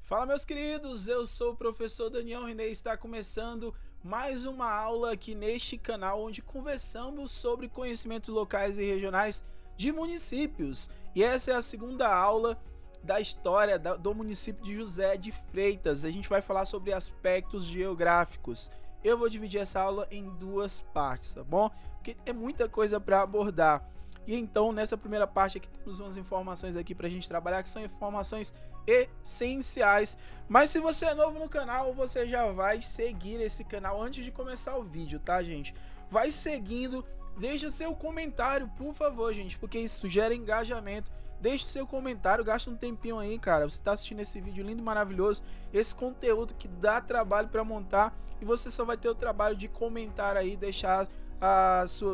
Fala, meus queridos, eu sou o professor Daniel René e está começando mais uma aula aqui neste canal onde conversamos sobre conhecimentos locais e regionais de municípios. E essa é a segunda aula da história do município de José de Freitas. A gente vai falar sobre aspectos geográficos. Eu vou dividir essa aula em duas partes, tá bom? Porque é muita coisa para abordar. E então, nessa primeira parte aqui, temos umas informações aqui pra gente trabalhar, que são informações essenciais. Mas se você é novo no canal, você já vai seguir esse canal antes de começar o vídeo, tá, gente? Vai seguindo, deixa seu comentário, por favor, gente, porque isso gera engajamento. Deixa o seu comentário, gasta um tempinho aí, cara. Você tá assistindo esse vídeo lindo e maravilhoso, esse conteúdo que dá trabalho pra montar, e você só vai ter o trabalho de comentar aí, deixar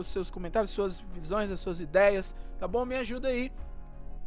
seus comentários, suas visões, as suas ideias, tá bom? Me ajuda aí.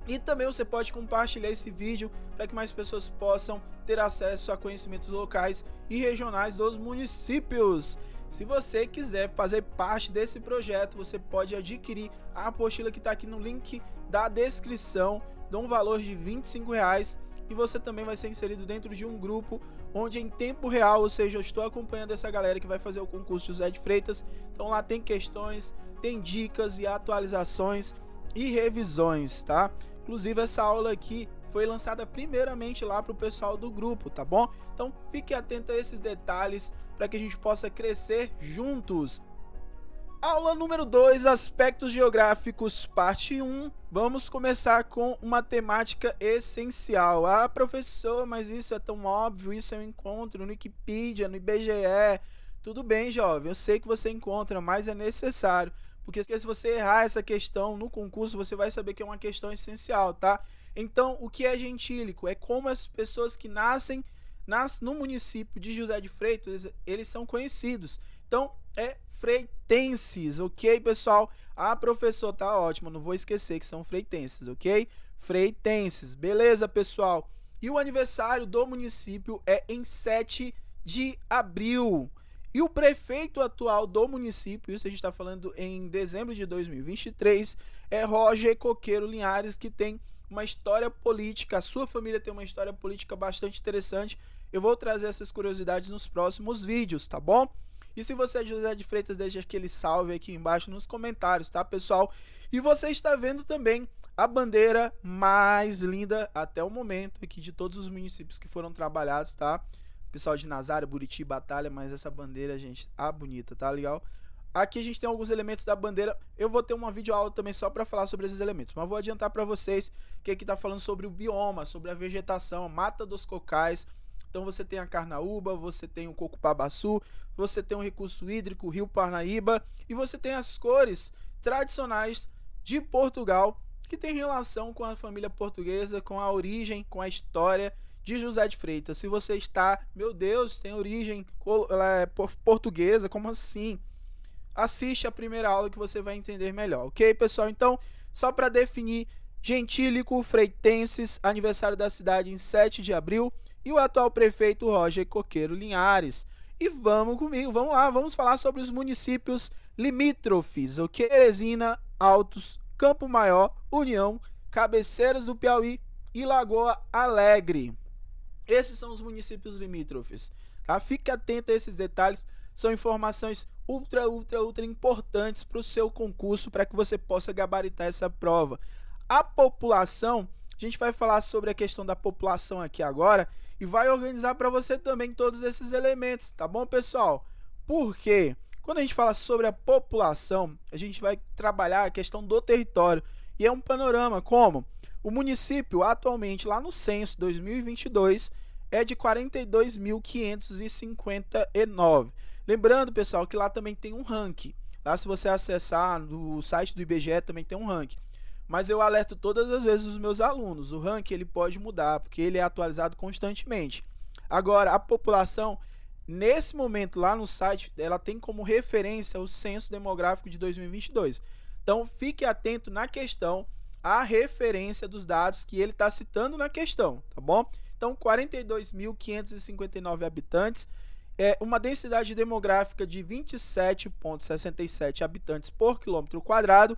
E também você pode compartilhar esse vídeo para que mais pessoas possam ter acesso a conhecimentos locais e regionais dos municípios. Se você quiser fazer parte desse projeto, você pode adquirir a apostila que está aqui no link da descrição, de um valor de R$25, e você também vai ser inserido dentro de um grupo onde em tempo real, ou seja, eu estou acompanhando essa galera que vai fazer o concurso José de Freitas. Então lá tem questões, tem dicas e atualizações e revisões, tá? Inclusive essa aula aqui foi lançada primeiramente lá para o pessoal do grupo, tá bom? Então fique atento a esses detalhes para que a gente possa crescer juntos. Aula número 2, aspectos geográficos, parte 1. Vamos começar com uma temática essencial. Ah, professor, mas isso é tão óbvio, isso eu encontro no Wikipedia, no IBGE. Tudo bem, jovem, eu sei que você encontra, mas é necessário. Porque se você errar essa questão no concurso, você vai saber que é uma questão essencial, tá? Então, o que é gentílico? É como as pessoas que nascem no município de José de Freitas, eles são conhecidos. Então, é freitenses, ok, pessoal? Ah, professor, tá ótimo, não vou esquecer que são freitenses, ok? Freitenses, beleza, pessoal? E o aniversário do município é em 7 de abril. E o prefeito atual do município, isso a gente está falando em dezembro de 2023, é Roger Coqueiro Linhares, que tem uma história política, a sua família tem uma história política bastante interessante. Eu vou trazer essas curiosidades nos próximos vídeos, tá bom? E se você é de José de Freitas, deixa aquele salve aqui embaixo nos comentários, tá, pessoal? E você está vendo também a bandeira mais linda até o momento aqui de todos os municípios que foram trabalhados, tá? Pessoal de Nazário, Buriti, Batalha, mas essa bandeira, gente, bonita, tá legal? Aqui a gente tem alguns elementos da bandeira. Eu vou ter uma videoaula também só para falar sobre esses elementos, mas vou adiantar para vocês que aqui tá falando sobre o bioma, sobre a vegetação, Mata dos Cocais. Então você tem a Carnaúba, você tem o Cocupabaçu, você tem o recurso hídrico, o Rio Parnaíba, e você tem as cores tradicionais de Portugal, que tem relação com a família portuguesa, com a origem, com a história de José de Freitas. Se você está, meu Deus, tem origem portuguesa, como assim? Assiste a primeira aula que você vai entender melhor, ok, pessoal? Então, só para definir, gentílico, freitenses, aniversário da cidade em 7 de abril, e o atual prefeito Roger Coqueiro Linhares. E vamos comigo, vamos lá, vamos falar sobre os municípios limítrofes, ok? Teresina, Altos, Campo Maior, União, Cabeceiras do Piauí e Lagoa Alegre. Esses são os municípios limítrofes, tá? Fique atento a esses detalhes, são informações ultra importantes para o seu concurso, para que você possa gabaritar essa prova. A população, a gente vai falar sobre a questão da população aqui agora e vai organizar para você também todos esses elementos, tá bom, pessoal? Por quê? Quando a gente fala sobre a população, a gente vai trabalhar a questão do território, e é um panorama como o município atualmente lá no censo 2022 é de 42.559. Lembrando, pessoal, que lá também tem um ranking. Lá, se você acessar no site do IBGE, também tem um ranking. Mas eu alerto todas as vezes os meus alunos, o ranking ele pode mudar, porque ele é atualizado constantemente. Agora, a população, nesse momento lá no site, ela tem como referência o censo demográfico de 2022. Então, fique atento na questão, a referência dos dados que ele está citando na questão, tá bom? Então, 42.559 habitantes, uma densidade demográfica de 27,67 habitantes por quilômetro quadrado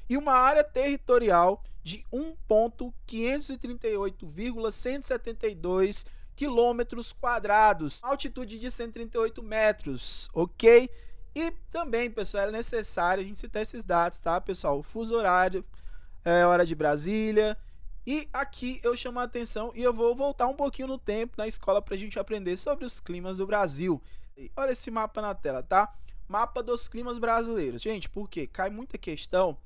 e uma área territorial de 1.538,172 quilômetros quadrados, altitude de 138 metros, ok? E também, pessoal, é necessário a gente citar esses dados, tá, pessoal? O fuso horário, hora de Brasília. E aqui eu chamo a atenção e eu vou voltar um pouquinho no tempo na escola para a gente aprender sobre os climas do Brasil. Olha esse mapa na tela, tá? Mapa dos climas brasileiros. Gente, por quê? Cai muita questão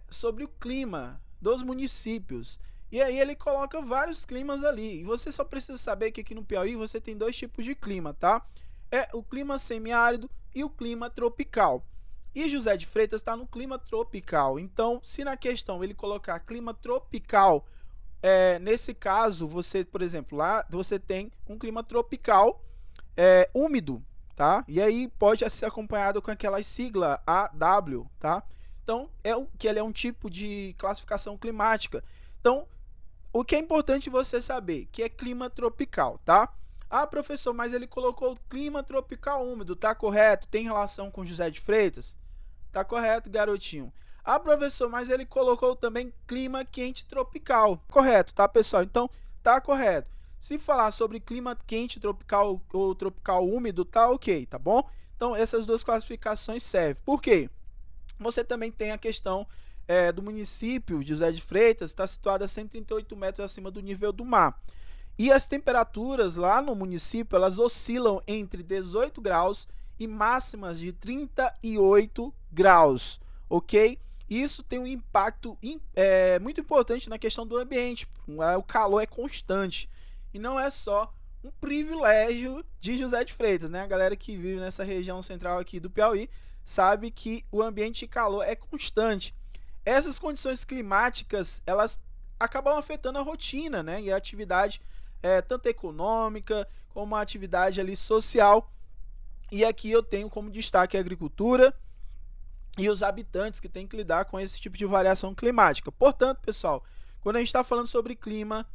sobre o clima dos municípios. E aí ele coloca vários climas ali. E você só precisa saber que aqui no Piauí você tem dois tipos de clima, tá? É o clima semiárido e o clima tropical. E José de Freitas está no clima tropical. Então, se na questão ele colocar clima tropical, nesse caso, você, por exemplo, lá você tem um clima tropical úmido, tá? E aí pode ser acompanhado com aquela sigla AW, tá? Então, ele é um tipo de classificação climática. Então, o que é importante você saber, que é clima tropical, tá? Ah, professor, mas ele colocou clima tropical úmido, tá correto? Tem relação com José de Freitas? Tá correto, garotinho. Ah, professor, mas ele colocou também clima quente tropical. Correto, tá, pessoal? Então, tá correto. Se falar sobre clima quente tropical ou tropical úmido, tá ok, tá bom? Então, essas duas classificações servem. Por quê? Você também tem a questão do município de José de Freitas, está situado a 138 metros acima do nível do mar. E as temperaturas lá no município, elas oscilam entre 18 graus e máximas de 38 graus, ok? Isso tem um impacto muito importante na questão do ambiente. O calor é constante e não é só um privilégio de José de Freitas, né? A galera que vive nessa região central aqui do Piauí sabe que o ambiente de calor é constante. Essas condições climáticas, elas acabam afetando a rotina, né? E a atividade tanto econômica como a atividade ali social. E aqui eu tenho como destaque a agricultura e os habitantes que têm que lidar com esse tipo de variação climática. Portanto, pessoal, quando a gente está falando sobre clima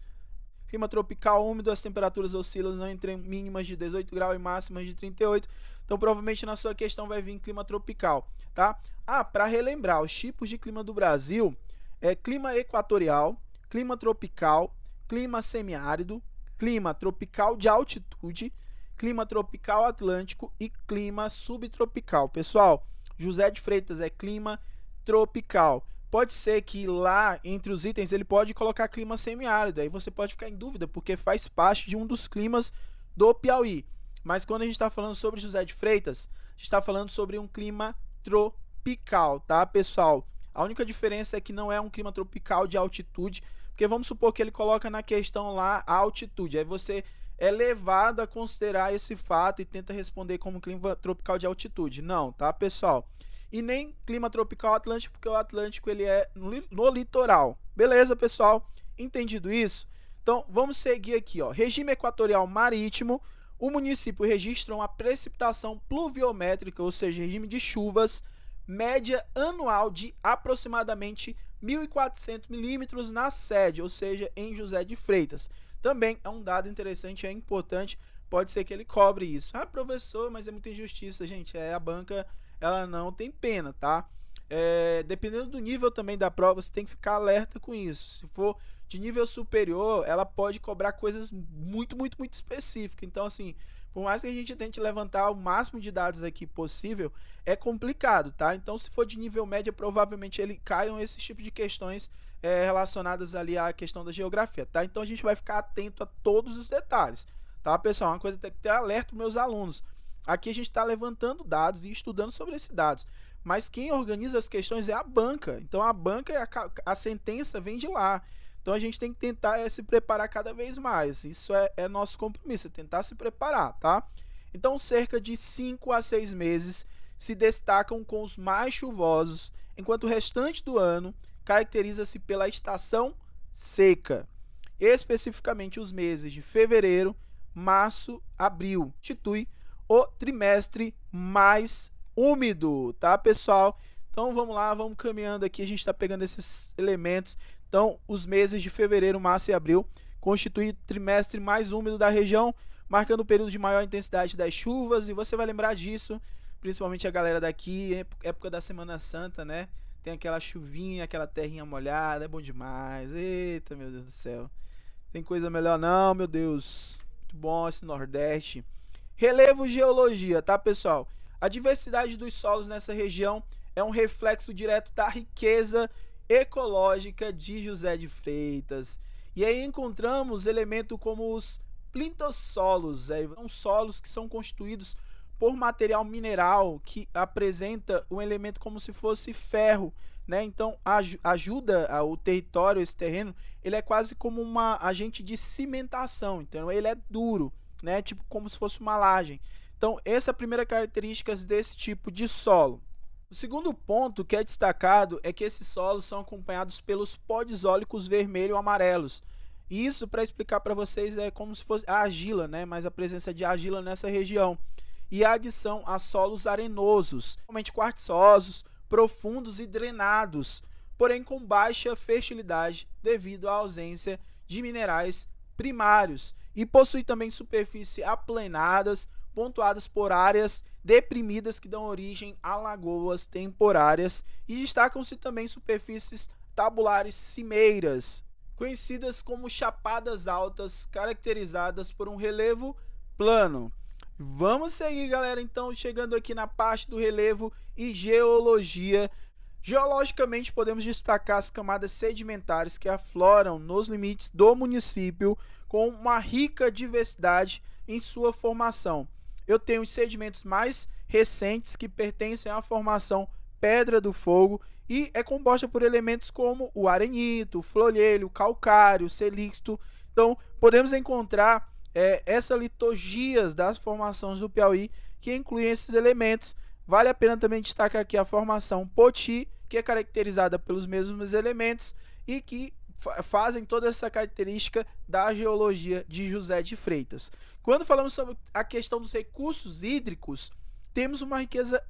tropical úmido, as temperaturas oscilam entre mínimas de 18 graus e máximas de 38. Então, provavelmente na sua questão vai vir clima tropical, tá? Ah, para relembrar, os tipos de clima do Brasil é clima equatorial, clima tropical, clima semiárido, clima tropical de altitude, clima tropical atlântico e clima subtropical. Pessoal, José de Freitas é clima tropical. Pode ser que lá, entre os itens, ele pode colocar clima semiárido. Aí você pode ficar em dúvida, porque faz parte de um dos climas do Piauí. Mas quando a gente está falando sobre José de Freitas, a gente está falando sobre um clima tropical, tá, pessoal? A única diferença é que não é um clima tropical de altitude, porque vamos supor que ele coloca na questão lá a altitude. Aí você é levado a considerar esse fato e tenta responder como clima tropical de altitude. Não, tá, pessoal? E nem clima tropical atlântico, porque o Atlântico ele é no litoral. Beleza, pessoal? Entendido isso? Então, vamos seguir aqui, ó. Regime equatorial marítimo. O município registra uma precipitação pluviométrica, ou seja, regime de chuvas, média anual de aproximadamente 1.400 milímetros na sede, ou seja, em José de Freitas. Também é um dado interessante, é importante, pode ser que ele cobre isso. Ah, professor, mas é muita injustiça, gente. A banca, ela não tem pena, tá? Dependendo do nível também da prova, você tem que ficar alerta com isso. Se for de nível superior, ela pode cobrar coisas muito específicas. Então, assim, por mais que a gente tente levantar o máximo de dados aqui possível, é complicado, tá? Então, se for de nível médio, provavelmente ele caiam esses tipos de questões relacionadas ali à questão da geografia, tá? Então, a gente vai ficar atento a todos os detalhes, tá, pessoal? Uma coisa que tem que ter alerta para meus alunos. Aqui a gente está levantando dados e estudando sobre esses dados, mas quem organiza as questões é a banca. Então, a banca, a sentença vem de lá. Então, a gente tem que tentar se preparar cada vez mais. Isso é nosso compromisso, é tentar se preparar, tá? Então, cerca de 5 a 6 meses se destacam com os mais chuvosos, enquanto o restante do ano caracteriza-se pela estação seca. Especificamente os meses de fevereiro, março, abril, constitui o trimestre mais úmido, tá, pessoal? Então, vamos lá, vamos caminhando aqui, a gente está pegando esses elementos. Então, os meses de fevereiro, março e abril constituem o trimestre mais úmido da região, marcando o período de maior intensidade das chuvas, e você vai lembrar disso, principalmente a galera daqui, época da Semana Santa, né? Tem aquela chuvinha, aquela terrinha molhada, é bom demais. Eita, meu Deus do céu. Tem coisa melhor não, meu Deus. Muito bom esse Nordeste. Relevo e geologia, tá, pessoal? A diversidade dos solos nessa região é um reflexo direto da riqueza ecológica de José de Freitas. E aí encontramos elementos como os plintossolos, são solos que são constituídos por material mineral que apresenta um elemento como se fosse ferro, né? Então ajuda o território, esse terreno, ele é quase como um agente de cimentação, então ele é duro, né? Tipo como se fosse uma laje. Então essa é a primeira característica desse tipo de solo. O segundo ponto que é destacado é que esses solos são acompanhados pelos podisólicos vermelho e amarelos. E isso, para explicar para vocês, é como se fosse a argila, né? Mas a presença de argila nessa região. E a adição a solos arenosos, realmente quartzosos, profundos e drenados, porém com baixa fertilidade devido à ausência de minerais primários. E possui também superfícies aplanadas, pontuadas por áreas deprimidas que dão origem a lagoas temporárias, e destacam-se também superfícies tabulares cimeiras, conhecidas como chapadas altas, caracterizadas por um relevo plano. Vamos seguir, galera, então, chegando aqui na parte do relevo e geologia. Geologicamente, podemos destacar as camadas sedimentares que afloram nos limites do município com uma rica diversidade em sua formação. Eu tenho os sedimentos mais recentes que pertencem à formação Pedra do Fogo e é composta por elementos como o arenito, o florelho, o calcário, o silícito. Então, podemos encontrar essas liturgias das formações do Piauí que incluem esses elementos. Vale a pena também destacar aqui a formação Poti, que é caracterizada pelos mesmos elementos e que fazem toda essa característica da geologia de José de Freitas. Quando falamos sobre a questão dos recursos hídricos, temos uma riqueza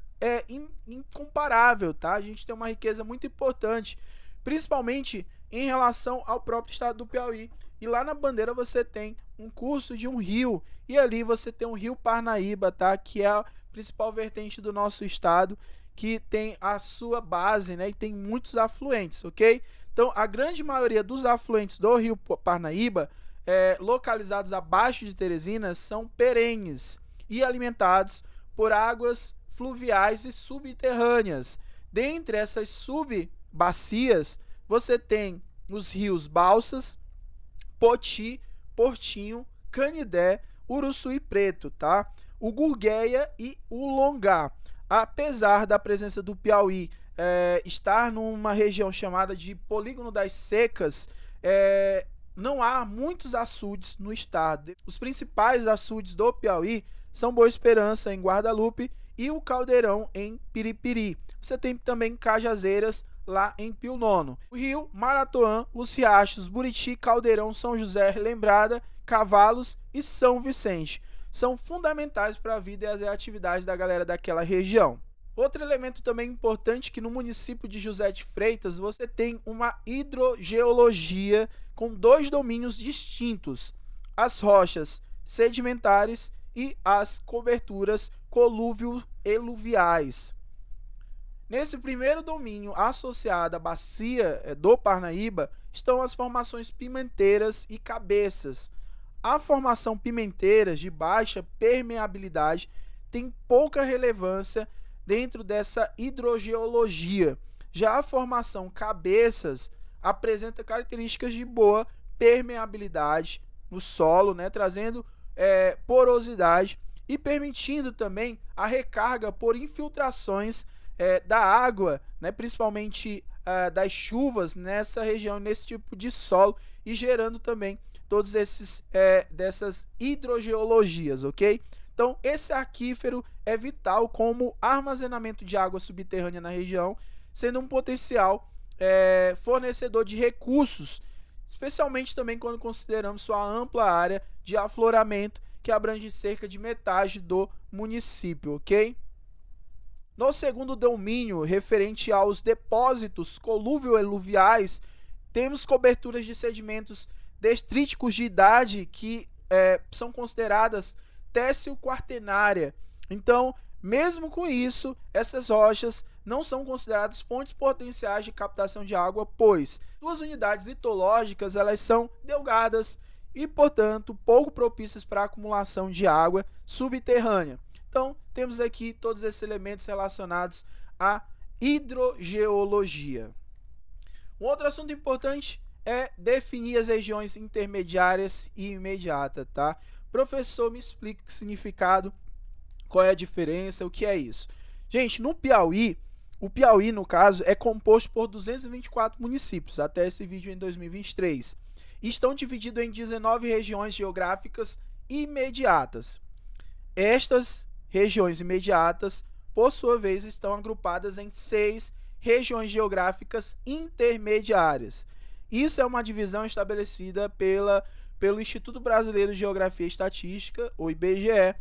incomparável, tá? A gente tem uma riqueza muito importante, principalmente em relação ao próprio estado do Piauí. E lá na bandeira você tem um curso de um rio, e ali você tem o rio Parnaíba, tá? Que é a principal vertente do nosso estado, que tem a sua base, né? E tem muitos afluentes, ok? Então, a grande maioria dos afluentes do rio Parnaíba, localizados abaixo de Teresina, são perenes e alimentados por águas fluviais e subterrâneas. Dentre essas subbacias, você tem os rios Balsas, Poti, Portinho, Canidé, Uruçuí Preto, tá? O Gurgueia e o Longá. Apesar da presença do Piauí estar numa região chamada de Polígono das Secas, não há muitos açudes no estado. Os principais açudes do Piauí são Boa Esperança, em Guadalupe, e o Caldeirão, em Piripiri. Você tem também Cajazeiras, lá em Pio Nono. O rio Maratoã, os riachos Buriti, Caldeirão, São José, Lembrada, Cavalos e São Vicente são fundamentais para a vida e as atividades da galera daquela região. Outro elemento também importante que no município de José de Freitas você tem uma hidrogeologia com dois domínios distintos: as rochas sedimentares e as coberturas colúvio-eluviais. Nesse primeiro domínio associado à bacia do Parnaíba estão as formações pimenteiras e cabeças. A formação pimenteiras de baixa permeabilidade tem pouca relevância dentro dessa hidrogeologia. Já a formação cabeças apresenta características de boa permeabilidade no solo, né, trazendo porosidade e permitindo também a recarga por infiltrações da água, né, principalmente das chuvas nessa região, nesse tipo de solo, e gerando também todos esses dessas hidrogeologias, ok? Então esse aquífero é vital como armazenamento de água subterrânea na região, sendo um potencial fornecedor de recursos, especialmente também quando consideramos sua ampla área de afloramento, que abrange cerca de metade do município, ok? No segundo domínio, referente aos depósitos colúvio-eluviais, temos coberturas de sedimentos detríticos de idade que são consideradas tércio-quaternária. Então, mesmo com isso, essas rochas não são consideradas fontes potenciais de captação de água, pois suas unidades litológicas elas são delgadas e, portanto, pouco propícias para a acumulação de água subterrânea. Então, temos aqui todos esses elementos relacionados à hidrogeologia. Um outro assunto importante é definir as regiões intermediárias e imediatas, tá? Professor, me explica o significado, qual é a diferença, o que é isso? Gente, no Piauí, o Piauí, no caso, é composto por 224 municípios, até esse vídeo em 2023. E estão divididos em 19 regiões geográficas imediatas. Estas regiões imediatas, por sua vez, estão agrupadas em 6 regiões geográficas intermediárias. Isso é uma divisão estabelecida pelo Instituto Brasileiro de Geografia e Estatística, o IBGE,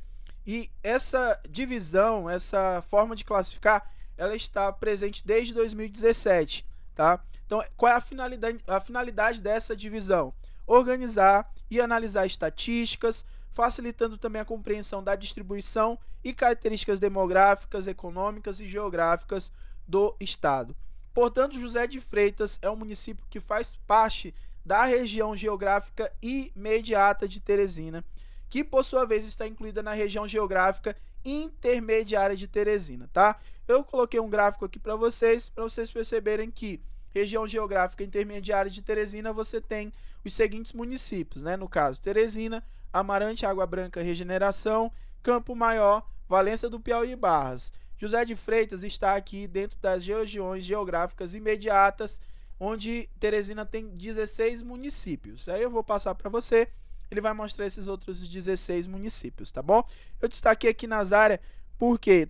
e essa divisão, essa forma de classificar, ela está presente desde 2017, tá? Então, qual é a finalidade dessa divisão? Organizar e analisar estatísticas, facilitando também a compreensão da distribuição e características demográficas, econômicas e geográficas do estado. Portanto, José de Freitas é um município que faz parte da região geográfica imediata de Teresina, que por sua vez está incluída na região geográfica intermediária de Teresina, tá? Eu coloquei um gráfico aqui para vocês perceberem que região geográfica intermediária de Teresina você tem os seguintes municípios, né? No caso, Teresina, Amarante, Água Branca, Regeneração, Campo Maior, Valença do Piauí e Barras. José de Freitas está aqui dentro das regiões geográficas imediatas, onde Teresina tem 16 municípios. Aí eu vou passar para você, ele vai mostrar esses outros 16 municípios, tá bom? Eu destaquei aqui Nazária, porque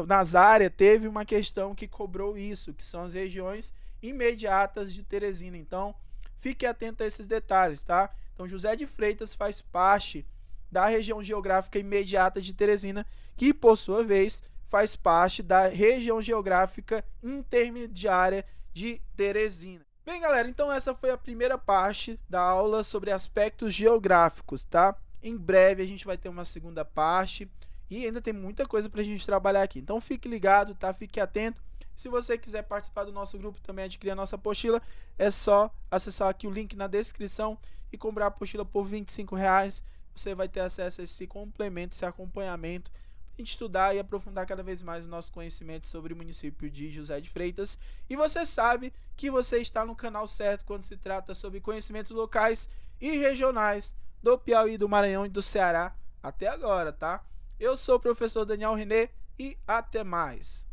Nazária teve uma questão que cobrou isso, que são as regiões imediatas de Teresina. Então, fique atento a esses detalhes, tá? Então, José de Freitas faz parte da região geográfica imediata de Teresina, que, por sua vez, faz parte da região geográfica intermediária de Teresina. Bem, galera, então essa foi a primeira parte da aula sobre aspectos geográficos, tá? Em breve a gente vai ter uma segunda parte e ainda tem muita coisa pra gente trabalhar aqui. Então fique ligado, tá? Fique atento. Se você quiser participar do nosso grupo, também adquirir a nossa apostila, é só acessar aqui o link na descrição e comprar a apostila por R$25. Você vai ter acesso a esse complemento, esse acompanhamento, a gente estudar e aprofundar cada vez mais o nosso conhecimento sobre o município de José de Freitas. E você sabe que você está no canal certo quando se trata sobre conhecimentos locais e regionais do Piauí, do Maranhão e do Ceará até agora, tá? Eu sou o professor Daniel René e até mais!